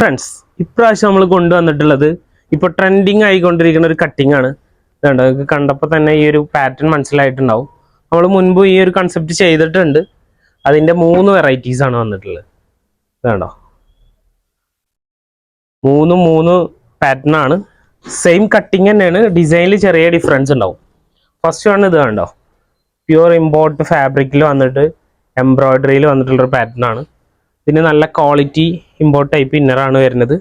Friends, ഇപ്രാവശ്യം നമ്മൾ കൊണ്ടുവന്നിട്ടുള്ളത് ഇപ്പോൾ ട്രെൻഡിങ് ആയിക്കൊണ്ടിരിക്കുന്ന ഒരു കട്ടിംഗ് ആണ്. ഇതുണ്ട്, നിങ്ങൾക്ക് കണ്ടപ്പോൾ തന്നെ ഈ ഒരു പാറ്റേൺ മനസ്സിലായിട്ടുണ്ടാവും. നമ്മൾ മുൻപ് ഈ ഒരു കൺസെപ്റ്റ് ചെയ്തിട്ടുണ്ട്. അതിൻ്റെ 3 വെറൈറ്റീസ് ആണ് വന്നിട്ടുള്ളത്. ഇതുണ്ടോ, 3 പാറ്റേൺ ആണ്. സെയിം കട്ടിങ് തന്നെയാണ്, ഡിസൈനിൽ ചെറിയ ഡിഫറൻസ് ഉണ്ടാവും. ഫസ്റ്റ് വൺ ഇത് കണ്ടോ, പ്യുവർ ഇമ്പോർട്ട് ഫാബ്രിക്കിൽ വന്നിട്ട് എംബ്രോയിഡറിയിൽ വന്നിട്ടുള്ളൊരു പാറ്റേൺ ആണ്. ഇതിന് നല്ല ക്വാളിറ്റി ഇമ്പോർട്ട് ടൈപ്പ് ഇന്നറാണ് വരുന്നത്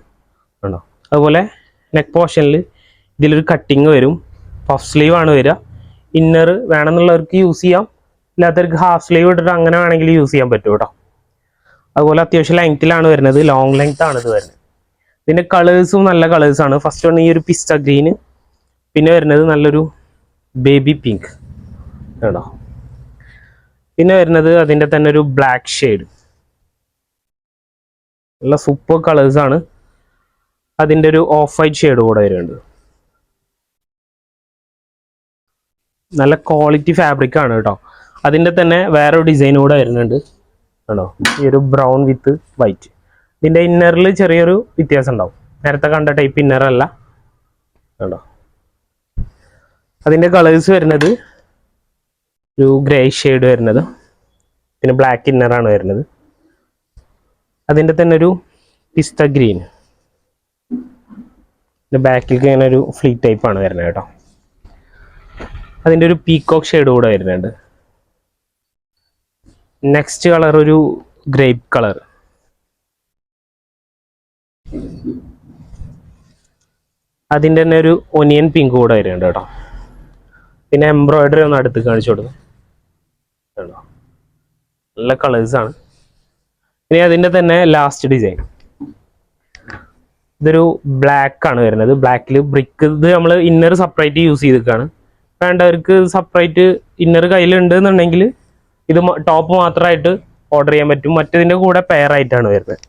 കണ്ടോ. അതുപോലെ നെക്ക് പോർഷനിൽ ഇതിലൊരു കട്ടിങ് വരും. പഫ് സ്ലീവ് ആണ് വരിക. ഇന്നർ വേണമെന്നുള്ളവർക്ക് യൂസ് ചെയ്യാം, ഇല്ലാത്തവർക്ക് ഹാഫ് സ്ലീവ് ഇട്ടിട്ട് അങ്ങനെ വേണമെങ്കിൽ യൂസ് ചെയ്യാൻ പറ്റും കേട്ടോ. അതുപോലെ അത്യാവശ്യം ലെങ്ത്തിലാണ് വരുന്നത്, ലോങ് ലെങ്ത് ആണ് ഇത് വരുന്നത്. ഇതിൻ്റെ കളേഴ്സും നല്ല കളേഴ്സാണ്. ഫസ്റ്റ് വൺ ഈ ഒരു പിസ്റ്റ ഗ്രീന്, പിന്നെ വരുന്നത് നല്ലൊരു ബേബി പിങ്ക് കേട്ടോ. പിന്നെ വരുന്നത് അതിൻ്റെ തന്നെ ഒരു ബ്ലാക്ക് ഷെയ്ഡ്, നല്ല സൂപ്പർ കളേഴ്സാണ്. അതിൻ്റെ ഒരു ഓഫ് വൈറ്റ് ഷെയ്ഡ് കൂടെ വരുന്നുണ്ട്. നല്ല ക്വാളിറ്റി ഫാബ്രിക് ആണ് കേട്ടോ. അതിൻ്റെ തന്നെ വേറൊരു ഡിസൈൻ കൂടെ വരുന്നുണ്ട് കേട്ടോ, ഈ ഒരു ബ്രൗൺ വിത്ത് വൈറ്റ്. ഇതിൻ്റെ ഇന്നറിൽ ചെറിയൊരു വ്യത്യാസം ഉണ്ടാവും, നേരത്തെ കണ്ട ടൈപ്പ് ഇന്നറല്ല കേട്ടോ. അതിൻ്റെ കളേഴ്സ് വരുന്നത് ഒരു ഗ്രേ ഷെയ്ഡ് വരുന്നത്, പിന്നെ ബ്ലാക്ക് ഇന്നറാണ് വരുന്നത്. അതിൻ്റെ തന്നെ ഒരു പിസ്ത ഗ്രീൻ, ബാക്കിലേക്ക് ഇങ്ങനെ ഒരു ഫ്ലീറ്റ് ടൈപ്പാണ് വരുന്നത് കേട്ടോ. അതിൻ്റെ ഒരു പീകോക്ക് ഷെയ്ഡ് കൂടെ വരുന്നുണ്ട്. നെക്സ്റ്റ് കളർ ഒരു ഗ്രേപ്പ് കളർ. അതിൻ്റെ തന്നെ ഒരു ഒനിയൻ പിങ്ക് കൂടെ വരുന്നുണ്ട് കേട്ടോ. പിന്നെ എംബ്രോയിഡറി ഒന്ന് അടുത്ത് കാണിച്ചു കൊടുക്കും കേട്ടോ, നല്ല കളേഴ്സാണ്. ഇനി അതിൻ്റെ തന്നെ ലാസ്റ്റ് ഡിസൈൻ, ഇതൊരു ബ്ലാക്ക് ആണ് വരുന്നത്. ബ്ലാക്കിൽ ബ്രിക്ക്, ഇത് നമ്മൾ ഇന്നർ സെപ്പറേറ്റ് യൂസ് ചെയ്തിട്ടാണ്. വേണ്ടവർക്ക് സെപ്പറേറ്റ് ഇന്നർ കയ്യിലുണ്ട് എന്നുണ്ടെങ്കിൽ ഇത് ടോപ്പ് മാത്രമായിട്ട് ഓർഡർ ചെയ്യാൻ പറ്റും. മറ്റതിൻ്റെ കൂടെ പെയർ ആയിട്ടാണ് വരുന്നത്.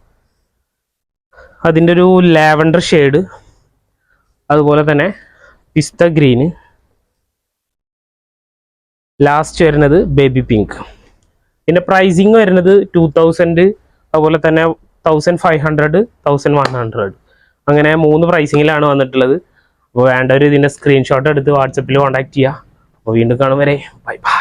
അതിൻ്റെ ഒരു ലാവൻഡർ ഷെയ്ഡ്, അതുപോലെ തന്നെ പിസ്ത ഗ്രീന്, ലാസ്റ്റ് വരുന്നത് ബേബി പിങ്ക്. പിന്നെ പ്രൈസിങ് വരുന്നത് 2000, അതുപോലെ തന്നെ 1500, 1100, അങ്ങനെ 3 പ്രൈസിങ്ങിലാണ് വന്നിട്ടുള്ളത്. അപ്പോൾ വേണ്ടവർ ഇതിൻ്റെ സ്ക്രീൻഷോട്ട് എടുത്ത് വാട്സപ്പിൽ കോൺടാക്ട് ചെയ്യുക. അപ്പോൾ വീണ്ടും കാണും വരെ ബൈ ബൈ.